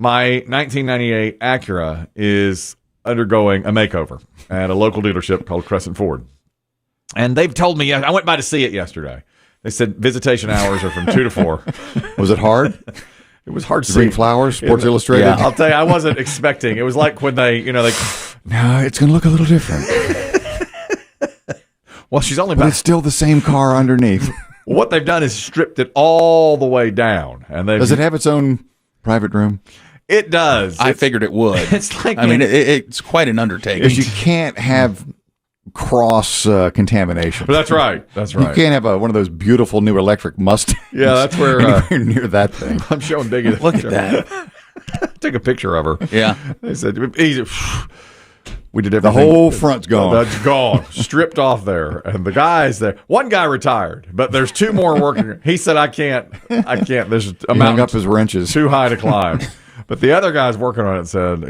My 1998 Acura is undergoing a makeover at a local dealership called Crescent Ford. And they've told me, I went by to see it yesterday. They said visitation hours are from 2 to 4. Was it hard? It was hard to Bring see. flowers, Sports Illustrated. Yeah, I'll tell you, I wasn't expecting. It was like when they. No, it's going to look a little different. Well, she's only. But it's still the same car underneath. What they've done is stripped it all the way down, and does it have its own private room? It does. I figured it would. It's like it's quite an undertaking. Because you can't have cross contamination. That's right. That's right. You can't have one of those beautiful new electric Mustangs. Yeah, that's where anywhere near that thing. I'm showing Biggie. Look at that. Take a picture of her. Yeah. They said easy. We did everything. The whole front's gone. That's gone. Stripped off there. And the guys there. One guy retired, but there's 2 more working. He said, I can't. There's a mountain hung up his wrenches. Too high to climb. But the other guys working on it said,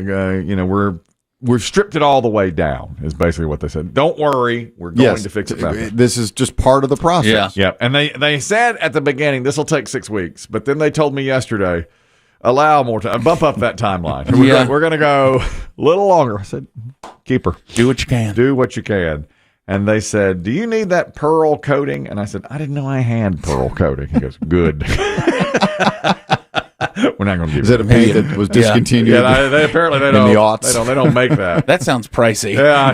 we've stripped it all the way down, is basically what they said. Don't worry. We're going to fix it better. This is just part of the process. Yeah. And they said at the beginning, this will take 6 weeks. But then they told me yesterday, allow more time. Bump up that timeline. We're going to go a little longer. I said, keep her. Do what you can. Do what you can. And they said, do you need that pearl coating? And I said, I didn't know I had pearl coating. He goes, good. We're not going to give Is that a paint that was discontinued? Yeah, they apparently they don't make that. That sounds pricey. Yeah,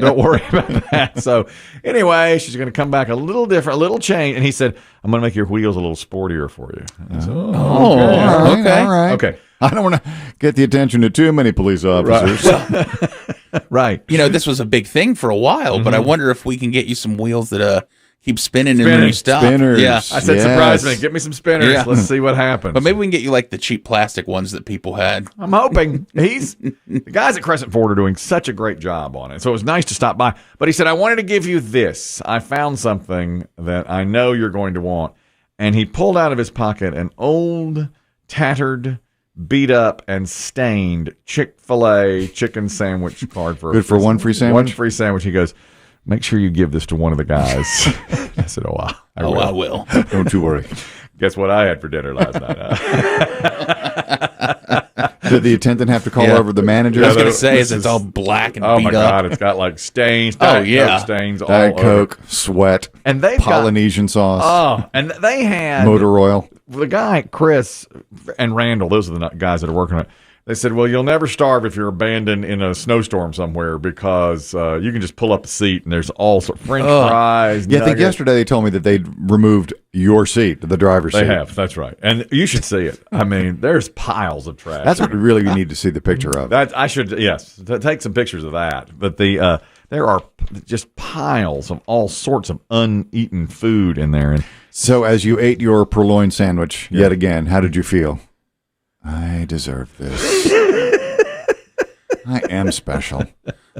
don't worry about that. So anyway, she's going to come back a little different, a little change. And he said, I'm going to make your wheels a little sportier for you. And I said, okay. All right. Okay. I don't want to get the attention of too many police officers. Right. This was a big thing for a while, but I wonder if we can get you some wheels that keep spinning and when you stop. Spinners. Yeah. I said, surprise me. Get me some spinners. Yeah. Let's see what happens. But maybe we can get you like the cheap plastic ones that people had. I'm hoping. The guys at Crescent Ford are doing such a great job on it. So it was nice to stop by. But he said, I wanted to give you this. I found something that I know you're going to want. And he pulled out of his pocket an old, tattered, beat up, and stained Chick-fil-A chicken sandwich card for good for one free sandwich. One free sandwich. He goes, make sure you give this to one of the guys. I said, I will. Don't you worry. Guess what I had for dinner last night? Did the attendant have to call over the manager? I was going to say, it's all black and beat up. Oh, my God. It's got like stains. Coke stains all Diet over. Coke, sweat, and they Polynesian sauce. Oh, and they had motor oil. The guy, Chris and Randall, those are the guys that are working on it. They said, well, you'll never starve if you're abandoned in a snowstorm somewhere because you can just pull up a seat and there's all sorts of French fries. Yeah, I think yesterday they told me that they'd removed your seat, the driver's seat. They have, that's right. And you should see it. I mean, there's piles of trash. That's what really you need to see the picture of. I should, yes, take some pictures of that. But there are just piles of all sorts of uneaten food in there. And so as you ate your purloin sandwich yet again, how did you feel? I deserve this. I am special.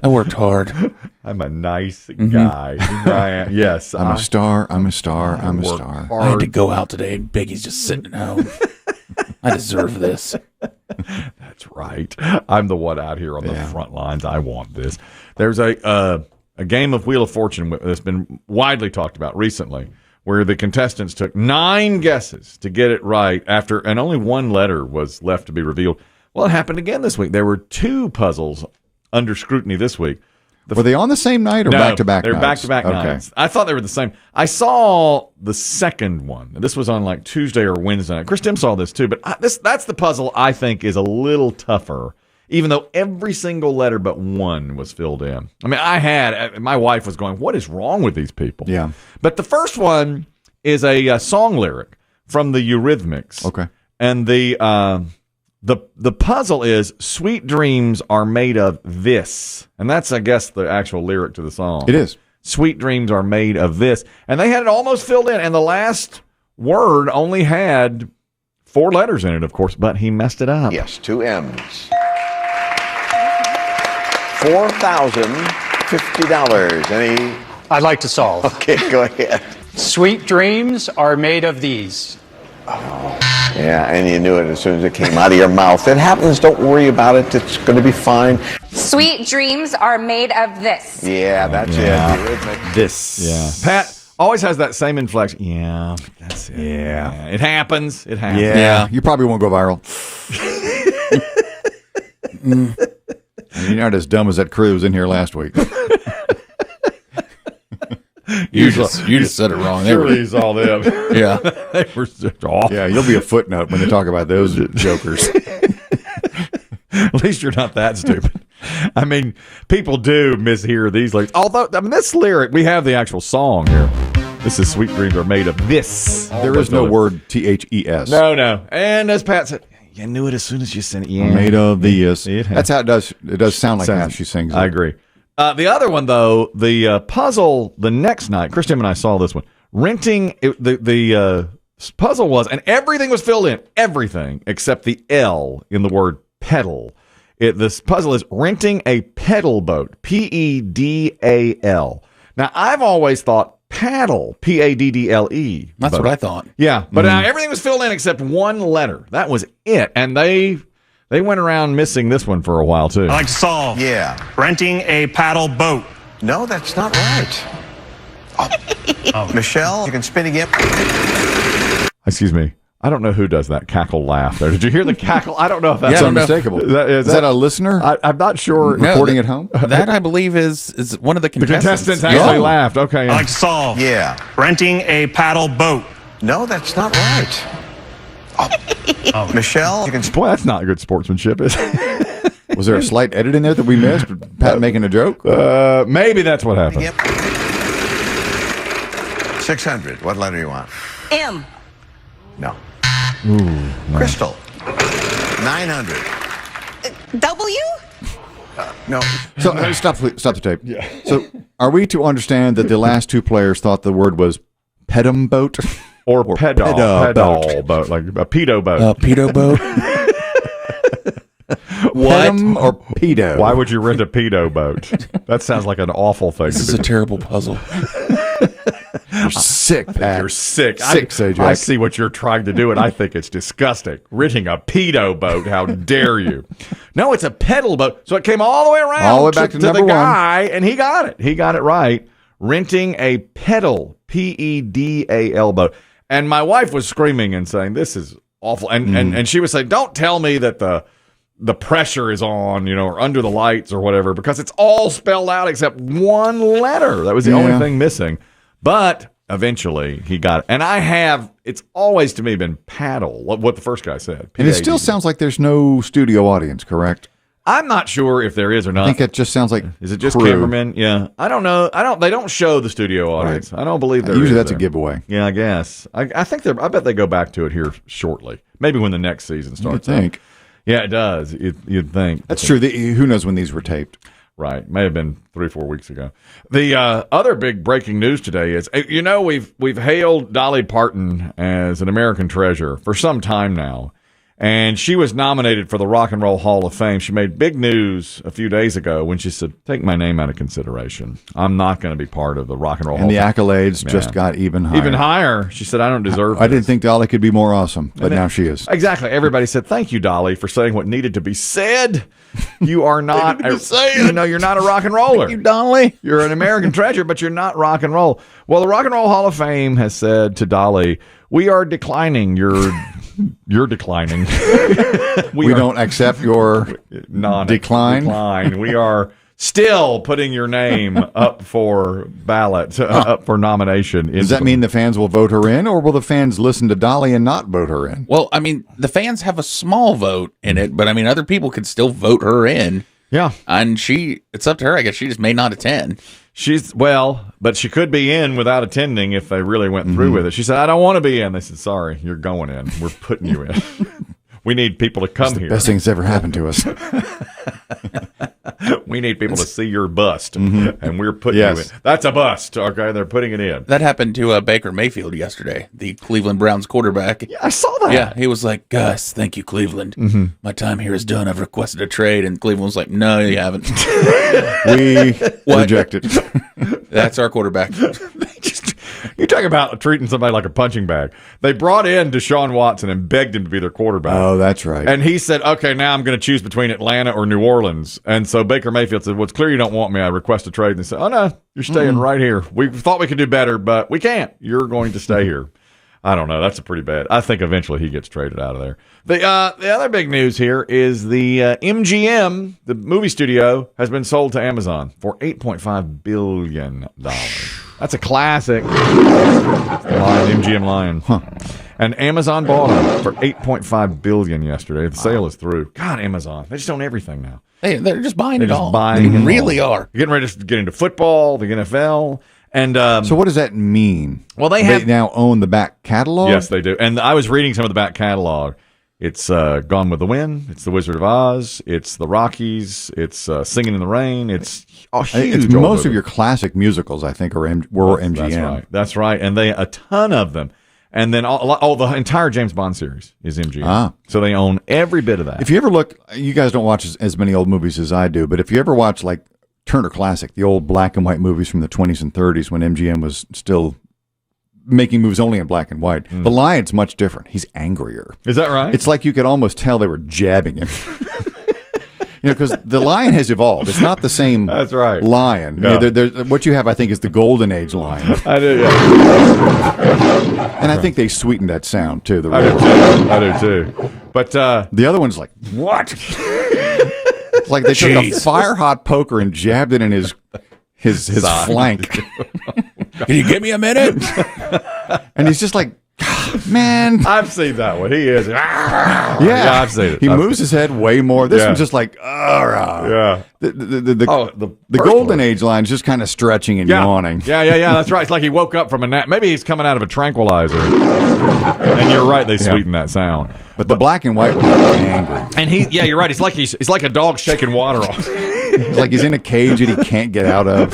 I worked hard. I'm a nice guy. I am. Yes. I'm a star. I'm a star. I'm a star. Hard. I had to go out today. Biggie's just sitting at home. I deserve this. That's right. I'm the one out here on the front lines. I want this. There's a game of Wheel of Fortune that's been widely talked about recently, where the contestants took 9 guesses to get it right and only one letter was left to be revealed. Well, it happened again this week. There were 2 puzzles under scrutiny this week. Were they on the same night or back-to-back nights? They're back-to-back okay. nights. I thought they were the same. I saw the second one. This was on like Tuesday or Wednesday night. Chris Demm saw this too, but that's the puzzle I think is a little tougher, even though every single letter but one was filled in. I mean, my wife was going, what is wrong with these people? Yeah. But the first one is a song lyric from the Eurythmics. Okay. And the puzzle is sweet dreams are made of this. And that's, I guess, the actual lyric to the song. It is. Sweet dreams are made of this. And they had it almost filled in. And the last word only had 4 letters in it, of course, but he messed it up. Yes, 2 M's. $4,050. Any? I'd like to solve. Okay, go ahead. Sweet dreams are made of these. Yeah, and you knew it as soon as it came out of your mouth. It happens. Don't worry about it. It's going to be fine. Sweet dreams are made of this. Yeah, that's it. This. Yeah. Pat always has that same inflection. Yeah, that's it. Yeah. It happens. It happens. Yeah. You probably won't go viral. You're not as dumb as that crew that was in here last week. You just said it wrong. Surely all them. Yeah. They were just awful. Yeah, you'll be a footnote when they talk about those jokers. At least you're not that stupid. I mean, people do mishear these lyrics. Although, I mean, this lyric, we have the actual song here. This is Sweet Dreams Are Made of This. There is no word THES. No. And as Pat said, you knew it as soon as you said it. Yeah. Made of this. It has. That's how it does. It does sound like how she sings it. I agree. The other one, though, the puzzle the next night, Christian and I saw this one. The puzzle was, and everything was filled in. Everything except the L in the word pedal. This puzzle is renting a pedal boat. P-E-D-A-L. Now, I've always thought paddle. P-A-D-D-L-E. That's boat. what I thought. Yeah, but now everything was filled in except one letter. That was it. And they went around missing this one for a while, too. I like to solve. Yeah. Renting a paddle boat. No, that's not right. Oh. Michelle, you can spin again. Excuse me. I don't know who does that cackle laugh there. Did you hear the cackle? I don't know if that's It's unmistakable. Is that a listener? I'm not sure. No, recording at home? That, I believe, is one of the The contestants. contestants actually laughed. Okay. I like to solve. Yeah. Renting a paddle boat. No, that's not right. Oh. Michelle, you can Boy, that's not good sportsmanship, is it? Was there a slight edit in there that we missed? Pat making a joke? Maybe that's what happened. Yep. 600. What letter do you want? M. No. Crystal. 900. W? No. So stop the tape. Yeah. So are we to understand that the last two players thought the word was pedum boat? Or pedal boat. boat, like a pedo boat. Pedo boat. Pedum or pedo? Why would you rent a pedo boat? That sounds like an awful thing. This is a terrible puzzle. You're sick, Pat. You're sick. Sick, Sajak. I see what you're trying to do, and I think it's disgusting. Renting a pedo boat. How dare you? No, it's a pedal boat. So it came all the way around All the way back to number the one. guy, and he got it. He got it right. Renting a pedal, P-E-D-A-L boat. And my wife was screaming and saying, this is awful. And she was saying, don't tell me that the pressure is on, or under the lights or whatever, because it's all spelled out except one letter. That was the only thing missing. But eventually he got it. And it's always to me been paddle, what the first guy said. And it still sounds like there's no studio audience, correct? I'm not sure if there is or not. I think it just sounds like Is it just crew. cameramen? Yeah. I don't know. They don't show the studio audience. Right. I don't believe there Usually is that's there. a giveaway. Yeah, I guess. I bet they go back to it here shortly. Maybe when the next season starts. You'd think. Yeah, it does. You'd think. That's true. Who knows when these were taped? Right. May have been 3-4 weeks ago. The other big breaking news today is, we've hailed Dolly Parton as an American treasure for some time now. And she was nominated for the Rock and Roll Hall of Fame. She made big news a few days ago when she said, take my name out of consideration. I'm not going to be part of the Rock and Roll And Hall the of Fame. accolades just got even higher. Even higher. She said, I don't deserve I didn't this. think Dolly could be more awesome, but now she is. Exactly. Everybody said, thank you, Dolly, for saying what needed to be said. You are not you're not a rock and roller. You, Dolly. You're an American treasure, but you're not rock and roll. Well, the Rock and Roll Hall of Fame has said to Dolly, we are declining you're declining. We don't accept your decline. We are still putting your name up for ballot, up for nomination. Does that mean the fans will vote her in, or will the fans listen to Dolly and not vote her in? Well, I mean, the fans have a small vote in it, but I mean, other people could still vote her in. Yeah. And it's up to her. I guess she just may not attend. But she could be in without attending if they really went through with it. She said, I don't want to be in. They said, sorry, you're going in. We're putting you in. We need people to come here. Best thing that's ever happened to us. We need people to see your bust, and we're putting you in. That's a bust, okay? They're putting it in. That happened to Baker Mayfield yesterday, the Cleveland Browns quarterback. Yeah, I saw that. Yeah, he was like, Gus, thank you, Cleveland. My time here is done. I've requested a trade. And Cleveland was like, no, you haven't. We reject it. That's our quarterback. You talk about treating somebody like a punching bag. They brought in Deshaun Watson and begged him to be their quarterback. Oh, that's right. And he said, okay, now I'm going to choose between Atlanta or New Orleans. And so Baker Mayfield said, well, it's clear you don't want me. I request a trade. And they said, oh, no, you're staying right here. We thought we could do better, but we can't. You're going to stay here. I don't know. That's a pretty bad. I think eventually he gets traded out of there. The other big news here is the MGM, the movie studio, has been sold to Amazon for $8.5 billion. That's a classic. Lion, MGM Lion. Huh. And Amazon bought them for $8.5 billion yesterday. The sale is through. God, Amazon. They just own everything now. They're just buying it all. Buying they it really all. are. They're getting ready to get into football, the NFL. And so what does that mean? Well, they now own the back catalog? Yes, they do. And I was reading some of the back catalog. It's Gone with the Wind. It's The Wizard of Oz. It's The Rockies. It's Singing in the Rain. It's a huge. Most of your classic musicals, I think, were MGM. That's right. And a ton of them. And then the entire James Bond series is MGM. So they own every bit of that. If you ever look, you guys don't watch as many old movies as I do, but if you ever watch like Turner Classic, the old black and white movies from the 20s and 30s when MGM was still making movies only in black and white, the Lion's much different. He's angrier. Is that right? It's like you could almost tell they were jabbing him. Because the Lion has evolved. It's not the same That's right. lion. Yeah. What you have, I think, is the Golden Age lion. I do, yeah. And I think they sweetened that sound, too. I do, too. But the other one's like, what? It's like they took a fire-hot poker and jabbed it in his flank. Can you give me a minute? And he's just like, man. I've seen that one. He is. Yeah, I've seen it. He moves his head way more. This one's just like, yeah. The Golden Age line's just kind of stretching and yawning. Yeah. That's right. It's like he woke up from a nap. Maybe he's coming out of a tranquilizer. And you're right. They sweeten that sound. But the black and white one is angry. And you're right. He's like a dog shaking water off. It's like he's in a cage that he can't get out of.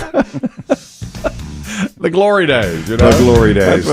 The glory days. The glory days.